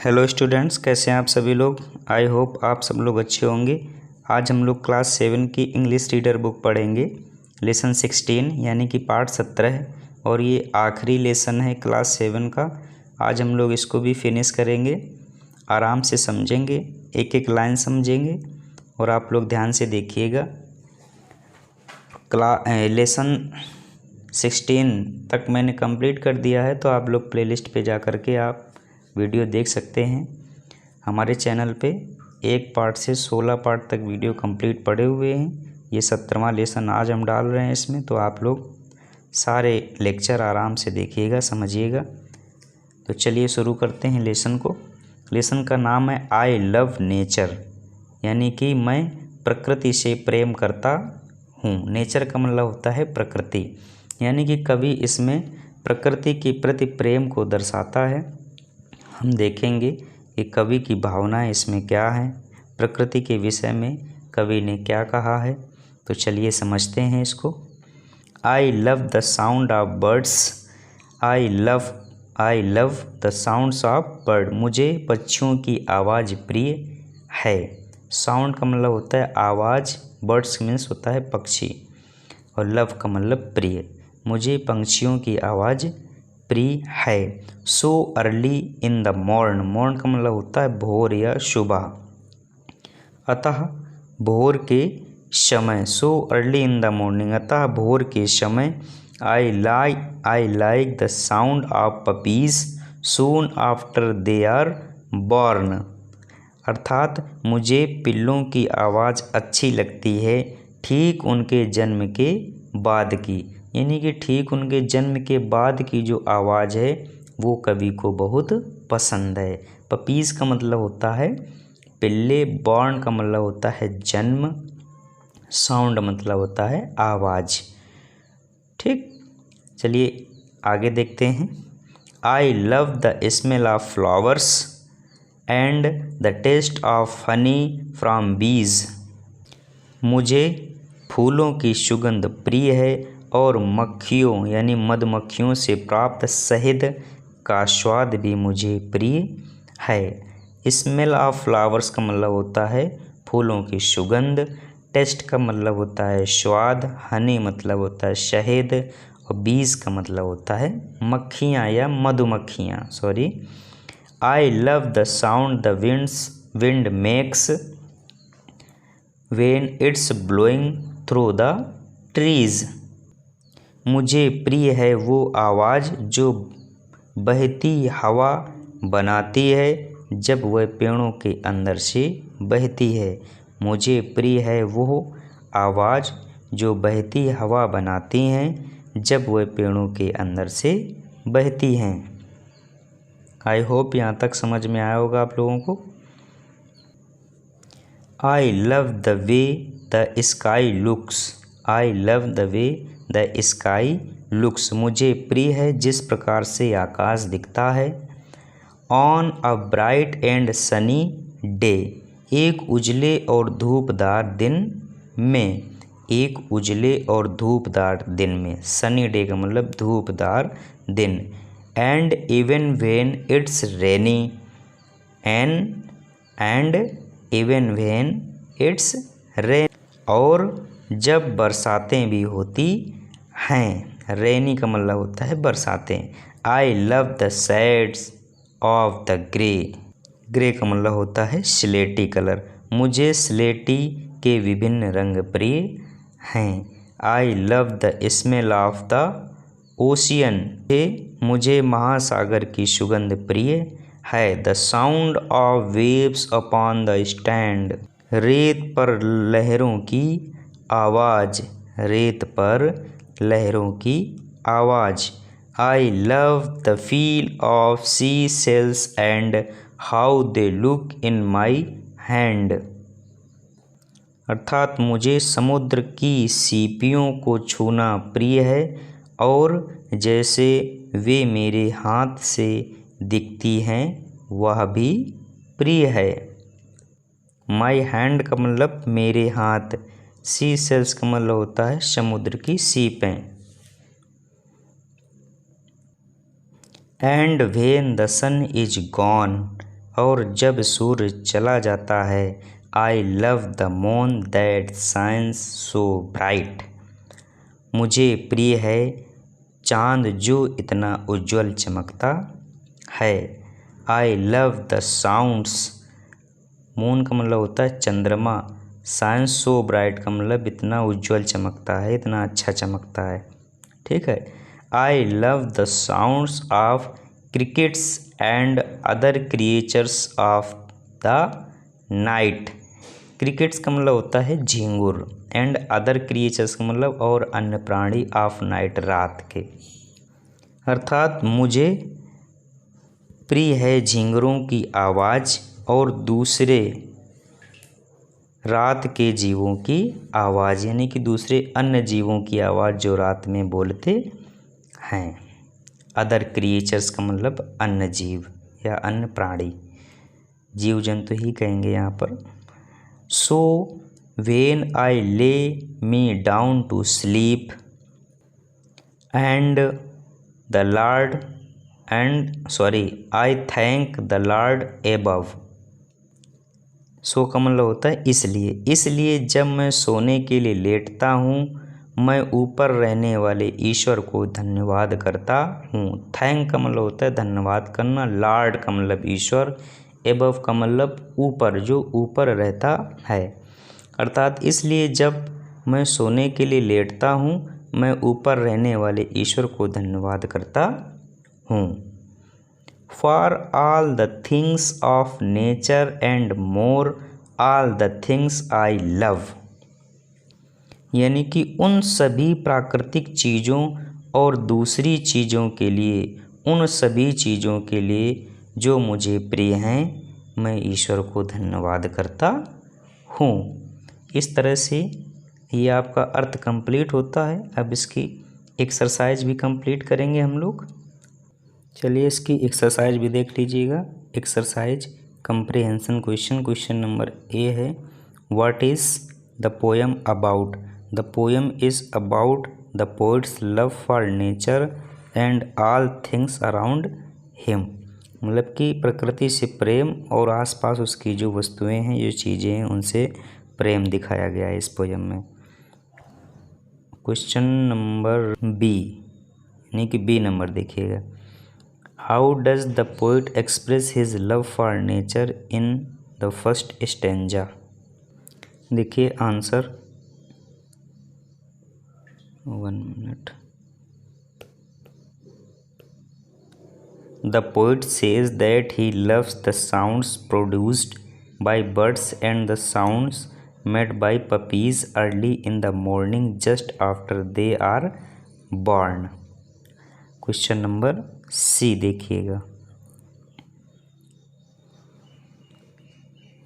Hello students, कैसे हैं आप सभी लोग। आई होप आप सब लोग अच्छे होंगे। आज हम लोग क्लास 7 की इंग्लिश रीडर बुक पढ़ेंगे, लेसन 16 यानी कि पार्ट 17, और ये आखिरी लेसन है क्लास 7 का। आज हम लोग इसको भी फिनिश करेंगे, आराम से समझेंगे, एक एक लाइन समझेंगे और आप लोग ध्यान से देखिएगा। लेसन 16 तक मैंने कंप्लीट कर दिया है, तो आप लोग प्लेलिस्ट पे जा कर के आप वीडियो देख सकते हैं। हमारे चैनल पे 1 पार्ट से 16 पार्ट तक वीडियो कंप्लीट पड़े हुए हैं। ये 17वां लेसन आज हम डाल रहे हैं इसमें, तो आप लोग सारे लेक्चर आराम से देखिएगा, समझिएगा। तो चलिए शुरू करते हैं लेसन को। लेसन का नाम है आई लव नेचर, यानी कि मैं प्रकृति से प्रेम करता हूँ। नेचर का मतलब होता है प्रकृति, यानी कि कवि इसमें प्रकृति के प्रति प्रेम को दर्शाता है। हम देखेंगे कि कवि की भावनाएं इसमें क्या हैं, प्रकृति के विषय में कवि ने क्या कहा है। तो चलिए समझते हैं इसको। आई love the sound of birds. I love the sounds of bird. मुझे पक्षियों की आवाज़ प्रिय है। साउंड का मतलब होता है आवाज़, बर्ड्स मीन्स होता है पक्षी, और लव का मतलब प्रिय। मुझे पंछियों की आवाज़ प्रिय है। So early in the morn का मतलब होता है भोर या सुबह, अतः भोर के समय। So early in the morning, अतः भोर के समय। I like the sound of puppies soon after they are born. अर्थात मुझे पिल्लों की आवाज़ अच्छी लगती है ठीक उनके जन्म के बाद की, यानी कि ठीक उनके जन्म के बाद की जो आवाज़ है वो कवि को बहुत पसंद है। पपीज़ का मतलब होता है पिल्ले, बॉर्न का मतलब होता है जन्म, साउंड मतलब होता है आवाज़। ठीक, चलिए आगे देखते हैं। I love the smell of flowers and the taste of honey from bees. मुझे फूलों की सुगंध प्रिय है और मक्खियों यानी मधुमक्खियों से प्राप्त शहद का स्वाद भी मुझे प्रिय है। स्मेल ऑफ फ्लावर्स का मतलब होता है फूलों की सुगंध, टेस्ट का मतलब होता है स्वाद, हनी मतलब होता है शहद, और बीज का मतलब होता है मक्खियाँ या मधुमक्खियाँ। Sorry. I love the sound the wind makes when it's blowing through the trees. मुझे प्रिय है वो आवाज़ जो बहती हवा बनाती है जब वह पेड़ों के अंदर से बहती है। मुझे प्रिय है वो आवाज़ जो बहती हवा बनाती हैं जब वह पेड़ों के अंदर से बहती हैं। आई होप यहाँ तक समझ में आया होगा आप लोगों को। आई love the way the sky looks. I love the way the sky looks. मुझे प्रिय है जिस प्रकार से आकाश दिखता है। On a bright and sunny day. एक उजले और धूपदार दिन में। एक उजले और धूपदार दिन में। सनी डे का मतलब धूपदार दिन। And even when it's rainy. And even when it's rain. और जब बरसातें भी होती हैं। रेनी का मतलब होता है बरसातें। I love the shades of the grey. Grey का मतलब होता है स्लेटी कलर। मुझे स्लेटी के विभिन्न रंग प्रिय हैं। I love the smell of the ocean. मुझे महासागर की सुगंध प्रिय है। The sound of waves upon the stand. रेत पर लहरों की आवाज़। रेत पर लहरों की आवाज़। I love the feel of sea shells and how they look in my hand. अर्थात मुझे समुद्र की सीपियों को छूना प्रिय है और जैसे वे मेरे हाथ से दिखती हैं वह भी प्रिय है। माई हैंड का मतलब मेरे हाथ। सी सेल्स का मतलब होता है समुद्र की सीपें। And when the sun is gone. और जब सूर्य चला जाता है। I love the moon that shines so bright. मुझे प्रिय है चाँद जो इतना उज्ज्वल चमकता है। I love the sounds, moon का मतलब होता है चंद्रमा, शाइन्स सो ब्राइट का मतलब इतना उज्ज्वल चमकता है, इतना अच्छा चमकता है। ठीक है। I love the sounds of crickets and other creatures of the night. Crickets का मतलब होता है झींगुर, एंड अदर क्रिएचर्स का मतलब और अन्य प्राणी ऑफ नाइट, रात के। अर्थात मुझे प्रिय है झींगुरों की आवाज़ और दूसरे रात के जीवों की आवाज़, यानी कि दूसरे अन्य जीवों की आवाज़ जो रात में बोलते हैं। अदर क्रिएचर्स का मतलब अन्य जीव या अन्य प्राणी, जीव जंतु ही कहेंगे यहाँ पर। सो when I lay me down to sleep and the lord I thank the lord above. So का मतलब होता है इसलिए जब मैं सोने के लिए लेटता हूँ मैं ऊपर रहने वाले ईश्वर को धन्यवाद करता हूँ। थैंक का मतलब होता है धन्यवाद करना, लॉर्ड का मतलब ईश्वर, एबव का मतलब ऊपर, जो ऊपर रहता है। अर्थात इसलिए जब मैं सोने के लिए लेटता हूँ मैं ऊपर रहने वाले ईश्वर को धन्यवाद करता हूँ। For all the things of nature and more all the things I love, यानी कि उन सभी प्राकृतिक चीज़ों और दूसरी चीज़ों के लिए, उन सभी चीज़ों के लिए जो मुझे प्रिय हैं, मैं ईश्वर को धन्यवाद करता हूँ। इस तरह से ये आपका अर्थ कंप्लीट होता है। अब इसकी एक्सरसाइज भी कंप्लीट करेंगे हम लोग। चलिए इसकी एक्सरसाइज भी देख लीजिएगा। Exercise comprehension question. Question number A है, what is the poem about? The poem is about the poet's love for nature and all things around him. मतलब कि प्रकृति से प्रेम और आसपास उसकी जो वस्तुएं हैं, जो चीज़ें हैं, उनसे प्रेम दिखाया गया है इस पोएम में। क्वेश्चन नंबर बी, यानी कि बी नंबर देखिएगा, how does the poet express his love for nature in the first stanza? देखिए answer, 1 minute. The poet says that he loves the sounds produced by birds and the sounds made by puppies early in the morning just after they are born. Question number C देखिएगा,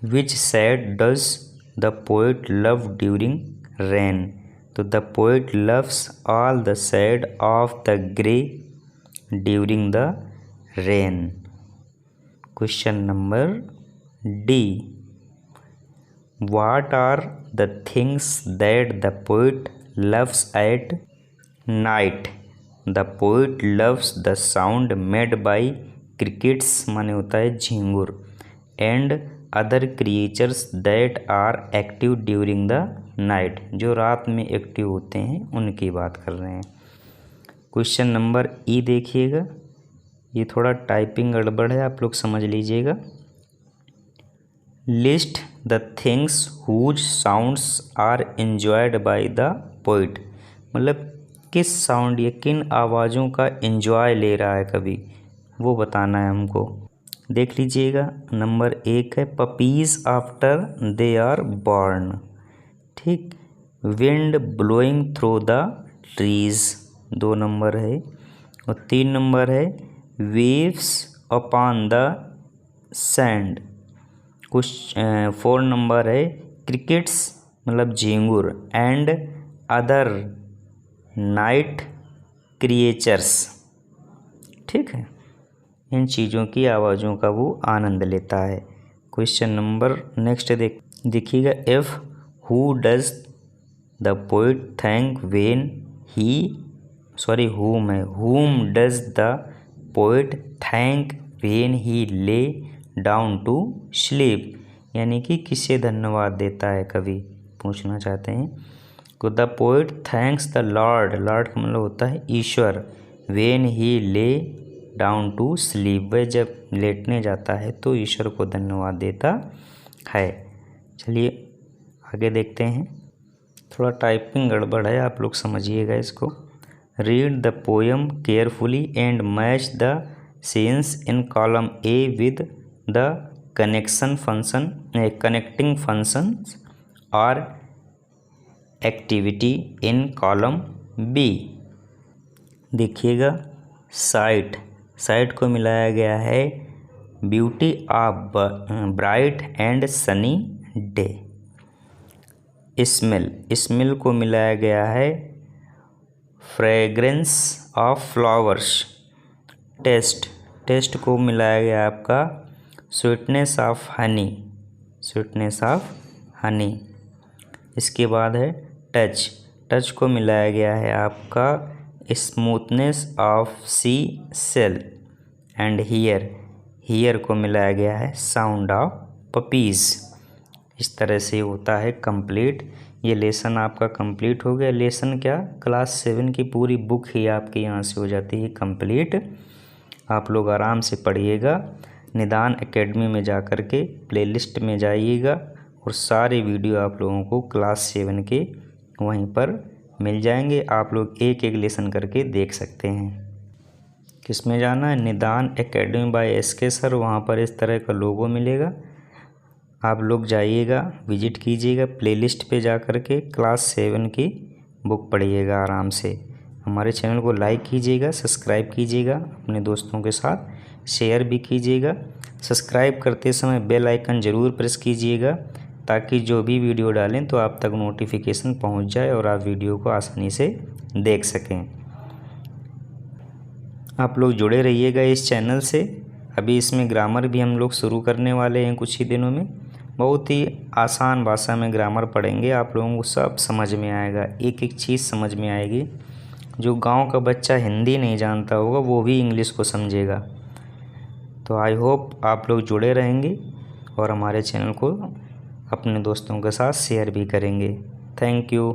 which shade does the poet love during rain? तो the poet loves all the shade of the grey during the rain. Question number D, what are the things that the poet loves at night? The poet loves the sound made by crickets, माने होता है झींगुर, and other creatures that are active during the night, जो रात में active होते हैं उनकी बात कर रहे हैं। क्वेश्चन नंबर ई देखिएगा, ये थोड़ा टाइपिंग गड़बड़ है, आप लोग समझ लीजिएगा। List the things whose sounds are enjoyed by the poet. मतलब किस साउंड या किन आवाज़ों का एन्जॉय ले रहा है कवि, वो बताना है हमको। देख लीजिएगा, नंबर 1 है puppies after they are born, ठीक। Wind blowing through the trees, 2 number है। और 3 नंबर है वेव्स अपॉन द सैंड। कुछ 4 नंबर है क्रिकेट्स मतलब झींगुर एंड अदर नाइट क्रिएचर्स, ठीक है। इन चीज़ों की आवाज़ों का वो आनंद लेता है। क्वेश्चन नंबर नेक्स्ट देखिएगा, if who does the poet thank when he whom does the poet thank when he lay down to sleep, यानी कि किसे धन्यवाद देता है कवि, पूछना चाहते हैं। तो the poet thanks the Lord, Lord का मतलब होता है ईश्वर, when he lay down to sleep, वह जब लेटने जाता है तो ईश्वर को धन्यवाद देता है। चलिए आगे देखते हैं। थोड़ा टाइपिंग गड़बड़ है, आप लोग समझिएगा इसको। Read the poem carefully and match the scenes in column A with the connecting functions और एक्टिविटी इन कॉलम बी। देखिएगा, साइट, साइट को मिलाया गया है beauty of bright and sunny day. Smell, smell को मिलाया गया है fragrance of flowers. Taste, taste को मिलाया गया आपका sweetness of honey, sweetness of honey. इसके बाद है टच, टच को मिलाया गया है आपका smoothness of sea shell. And hear, hear को मिलाया गया है साउंड ऑफ पपीज़। इस तरह से होता है कंप्लीट। ये लेसन आपका कंप्लीट हो गया। लेसन क्या, क्लास 7 की पूरी बुक ही आपके यहाँ से हो जाती है कंप्लीट। आप लोग आराम से पढ़िएगा। निदान एकेडमी में जा कर के प्लेलिस्ट में जाइएगा और सारे वीडियो आप लोगों को क्लास 7 के वहीं पर मिल जाएंगे। आप लोग एक एक लेसन करके देख सकते हैं। किस में जाना है, निदान एकेडमी बाय SK सर, वहाँ पर इस तरह का लोगो मिलेगा। आप लोग जाइएगा, विजिट कीजिएगा, प्लेलिस्ट पे जा कर के क्लास 7 की बुक पढ़िएगा आराम से। हमारे चैनल को लाइक कीजिएगा, सब्सक्राइब कीजिएगा, अपने दोस्तों के साथ शेयर भी कीजिएगा। सब्सक्राइब करते समय बेल आइकन ज़रूर प्रेस कीजिएगा ताकि जो भी वीडियो डालें तो आप तक नोटिफिकेशन पहुंच जाए और आप वीडियो को आसानी से देख सकें। आप लोग जुड़े रहिएगा इस चैनल से। अभी इसमें ग्रामर भी हम लोग शुरू करने वाले हैं कुछ ही दिनों में। बहुत ही आसान भाषा में ग्रामर पढ़ेंगे, आप लोगों को सब समझ में आएगा, एक एक चीज़ समझ में आएगी। जो गांव का बच्चा हिंदी नहीं जानता होगा वो भी इंग्लिश को समझेगा। तो आई होप आप लोग जुड़े रहेंगे और हमारे चैनल को अपने दोस्तों के साथ शेयर भी करेंगे। Thank you.